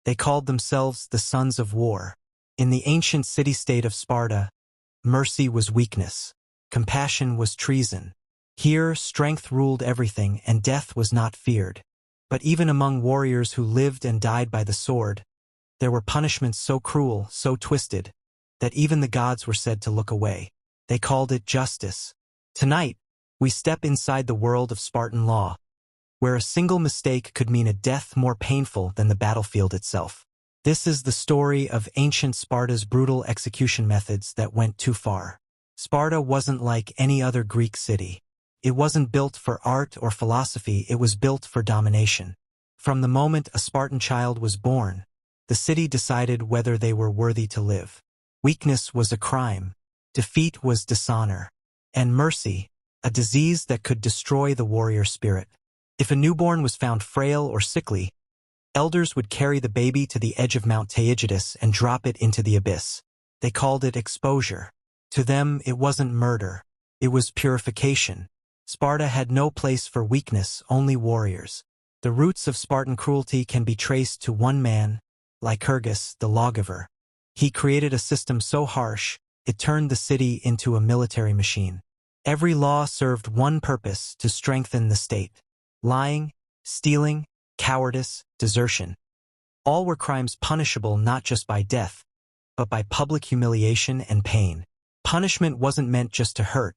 They called themselves the sons of war. In the ancient city-state of Sparta, mercy was weakness. Compassion was treason. Here, strength ruled everything, and death was not feared. But even among warriors who lived and died by the sword, there were punishments so cruel, so twisted, that even the gods were said to look away. They called it justice. Tonight, we step inside the world of Spartan law, where a single mistake could mean a death more painful than the battlefield itself. This is the story of ancient Sparta's brutal execution methods that went too far. Sparta wasn't like any other Greek city. It wasn't built for art or philosophy, it was built for domination. From the moment a Spartan child was born, the city decided whether they were worthy to live. Weakness was a crime, defeat was dishonor, and mercy, a disease that could destroy the warrior spirit. If a newborn was found frail or sickly, elders would carry the baby to the edge of Mount Taygetus and drop it into the abyss. They called it exposure. To them, it wasn't murder. It was purification. Sparta had no place for weakness, only warriors. The roots of Spartan cruelty can be traced to one man, Lycurgus, the lawgiver. He created a system so harsh, it turned the city into a military machine. Every law served one purpose: to strengthen the state. Lying, stealing, cowardice, desertion. All were crimes punishable not just by death, but by public humiliation and pain. Punishment wasn't meant just to hurt.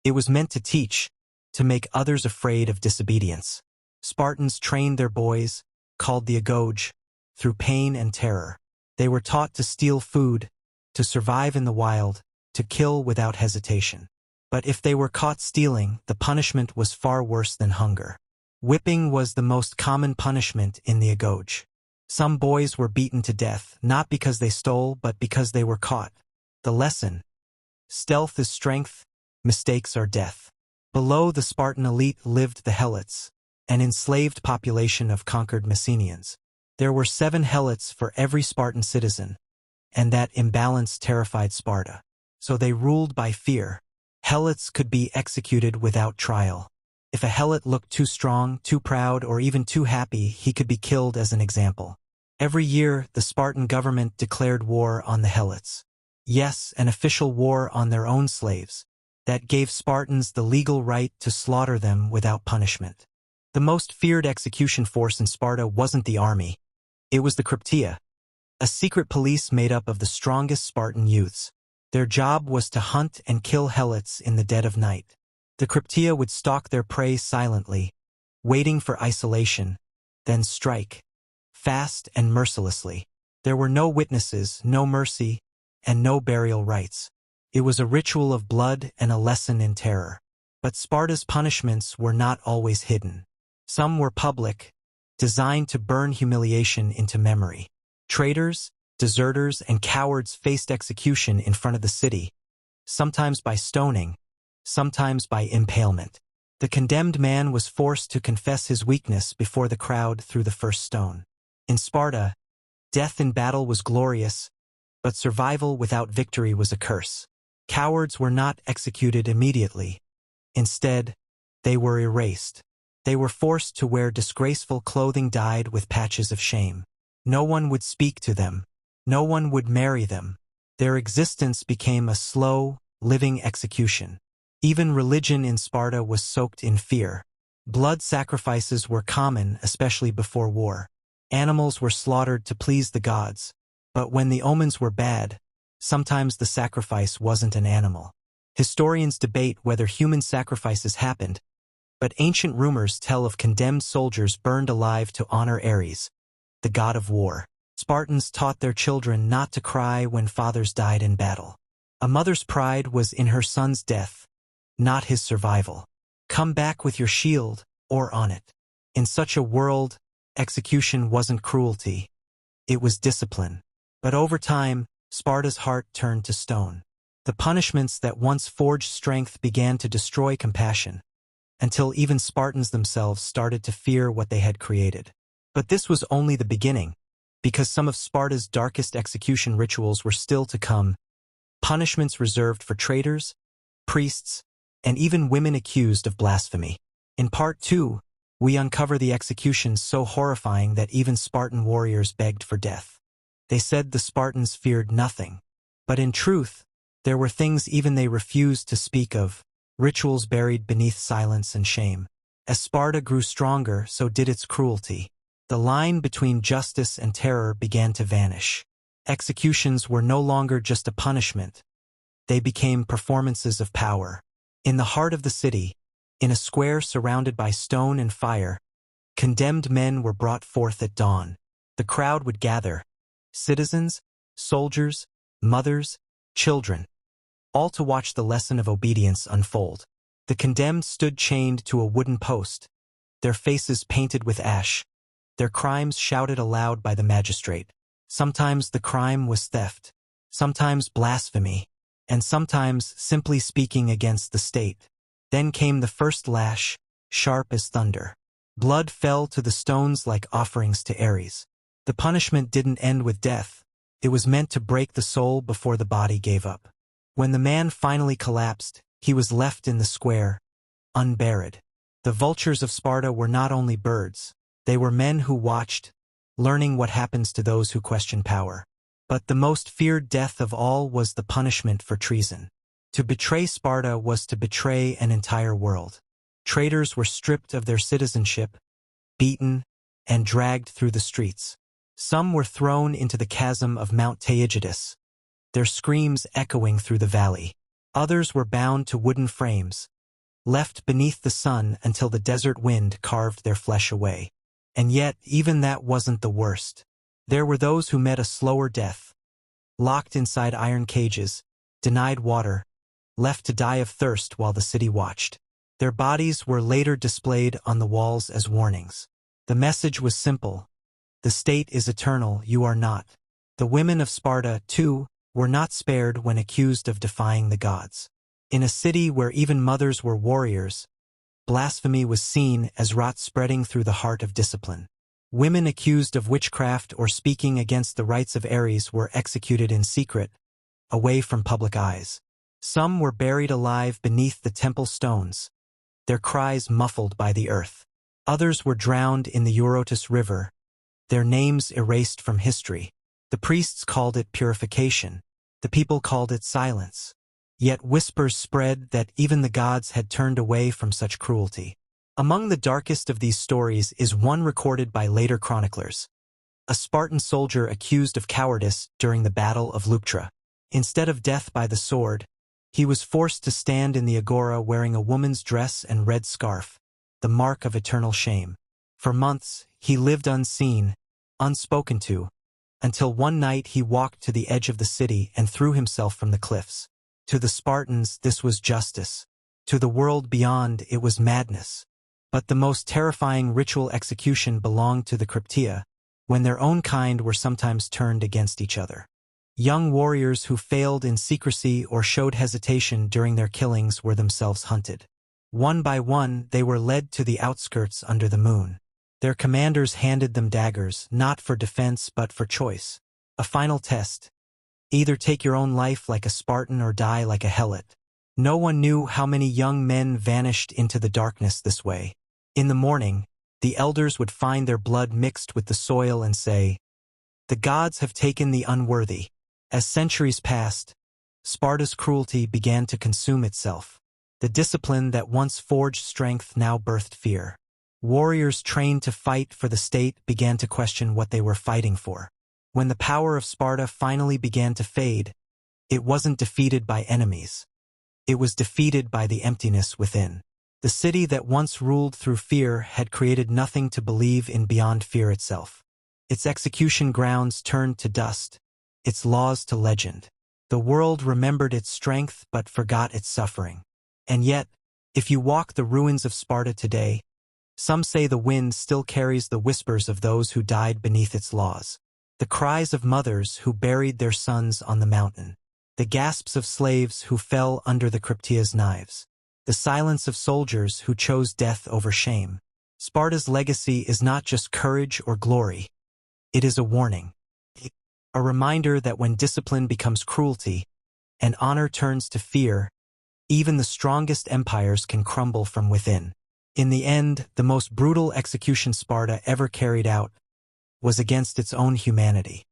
It was meant to teach, to make others afraid of disobedience. Spartans trained their boys, called the agoge, through pain and terror. They were taught to steal food, to survive in the wild, to kill without hesitation. But if they were caught stealing, the punishment was far worse than hunger. Whipping was the most common punishment in the agoge. Some boys were beaten to death, not because they stole, but because they were caught. The lesson: stealth is strength, mistakes are death. Below the Spartan elite lived the Helots, an enslaved population of conquered Messenians. There were 7 Helots for every Spartan citizen, and that imbalance terrified Sparta. So they ruled by fear. Helots could be executed without trial. If a Helot looked too strong, too proud, or even too happy, he could be killed as an example. Every year, the Spartan government declared war on the Helots. Yes, an official war on their own slaves. That gave Spartans the legal right to slaughter them without punishment. The most feared execution force in Sparta wasn't the army. It was the Cryptia, a secret police made up of the strongest Spartan youths. Their job was to hunt and kill Helots in the dead of night. The Cryptia would stalk their prey silently, waiting for isolation, then strike, fast and mercilessly. There were no witnesses, no mercy, and no burial rites. It was a ritual of blood and a lesson in terror. But Sparta's punishments were not always hidden. Some were public, designed to burn humiliation into memory. Traitors, deserters, and cowards faced execution in front of the city, sometimes by stoning, sometimes by impalement. The condemned man was forced to confess his weakness before the crowd threw the first stone. In Sparta, death in battle was glorious, but survival without victory was a curse. Cowards were not executed immediately. Instead, they were erased. They were forced to wear disgraceful clothing dyed with patches of shame. No one would speak to them. No one would marry them. Their existence became a slow, living execution. Even religion in Sparta was soaked in fear. Blood sacrifices were common, especially before war. Animals were slaughtered to please the gods. But when the omens were bad, sometimes the sacrifice wasn't an animal. Historians debate whether human sacrifices happened, but ancient rumors tell of condemned soldiers burned alive to honor Ares, the god of war. Spartans taught their children not to cry when fathers died in battle. A mother's pride was in her son's death, not his survival. Come back with your shield, or on it. In such a world, execution wasn't cruelty. It was discipline. But over time, Sparta's heart turned to stone. The punishments that once forged strength began to destroy compassion, until even Spartans themselves started to fear what they had created. But this was only the beginning, because some of Sparta's darkest execution rituals were still to come. Punishments reserved for traitors, priests, and even women accused of blasphemy. In Part 2, we uncover the executions so horrifying that even Spartan warriors begged for death. They said the Spartans feared nothing. But in truth, there were things even they refused to speak of, rituals buried beneath silence and shame. As Sparta grew stronger, so did its cruelty. The line between justice and terror began to vanish. Executions were no longer just a punishment. They became performances of power. In the heart of the city, in a square surrounded by stone and fire, condemned men were brought forth at dawn. The crowd would gather, citizens, soldiers, mothers, children, all to watch the lesson of obedience unfold. The condemned stood chained to a wooden post, their faces painted with ash, their crimes shouted aloud by the magistrate. Sometimes the crime was theft, sometimes blasphemy, and sometimes simply speaking against the state. Then came the first lash, sharp as thunder. Blood fell to the stones like offerings to Ares. The punishment didn't end with death. It was meant to break the soul before the body gave up. When the man finally collapsed, he was left in the square, unburied. The vultures of Sparta were not only birds, they were men who watched, learning what happens to those who question power. But the most feared death of all was the punishment for treason. To betray Sparta was to betray an entire world. Traitors were stripped of their citizenship, beaten, and dragged through the streets. Some were thrown into the chasm of Mount Taygetus, their screams echoing through the valley. Others were bound to wooden frames, left beneath the sun until the desert wind carved their flesh away. And yet, even that wasn't the worst. There were those who met a slower death, locked inside iron cages, denied water, left to die of thirst while the city watched. Their bodies were later displayed on the walls as warnings. The message was simple. The state is eternal, you are not. The women of Sparta, too, were not spared when accused of defying the gods. In a city where even mothers were warriors, blasphemy was seen as rot spreading through the heart of discipline. Women accused of witchcraft or speaking against the rights of Ares were executed in secret, away from public eyes. Some were buried alive beneath the temple stones, their cries muffled by the earth. Others were drowned in the Eurotas River, their names erased from history. The priests called it purification. The people called it silence. Yet whispers spread that even the gods had turned away from such cruelty. Among the darkest of these stories is one recorded by later chroniclers. A Spartan soldier accused of cowardice during the Battle of Leuctra. Instead of death by the sword, he was forced to stand in the agora wearing a woman's dress and red scarf, the mark of eternal shame. For months, he lived unseen, unspoken to, until one night he walked to the edge of the city and threw himself from the cliffs. To the Spartans, this was justice. To the world beyond, it was madness. But the most terrifying ritual execution belonged to the Cryptia, when their own kind were sometimes turned against each other. Young warriors who failed in secrecy or showed hesitation during their killings were themselves hunted. One by one, they were led to the outskirts under the moon. Their commanders handed them daggers, not for defense but for choice. A final test. Either take your own life like a Spartan or die like a helot. No one knew how many young men vanished into the darkness this way. In the morning, the elders would find their blood mixed with the soil and say, "The gods have taken the unworthy." As centuries passed, Sparta's cruelty began to consume itself. The discipline that once forged strength now birthed fear. Warriors trained to fight for the state began to question what they were fighting for. When the power of Sparta finally began to fade, it wasn't defeated by enemies. It was defeated by the emptiness within. The city that once ruled through fear had created nothing to believe in beyond fear itself. Its execution grounds turned to dust, its laws to legend. The world remembered its strength but forgot its suffering. And yet, if you walk the ruins of Sparta today, some say the wind still carries the whispers of those who died beneath its laws. The cries of mothers who buried their sons on the mountain. The gasps of slaves who fell under the Cryptia's knives. The silence of soldiers who chose death over shame. Sparta's legacy is not just courage or glory. It is a warning. A reminder that when discipline becomes cruelty, and honor turns to fear, even the strongest empires can crumble from within. In the end, the most brutal execution Sparta ever carried out was against its own humanity.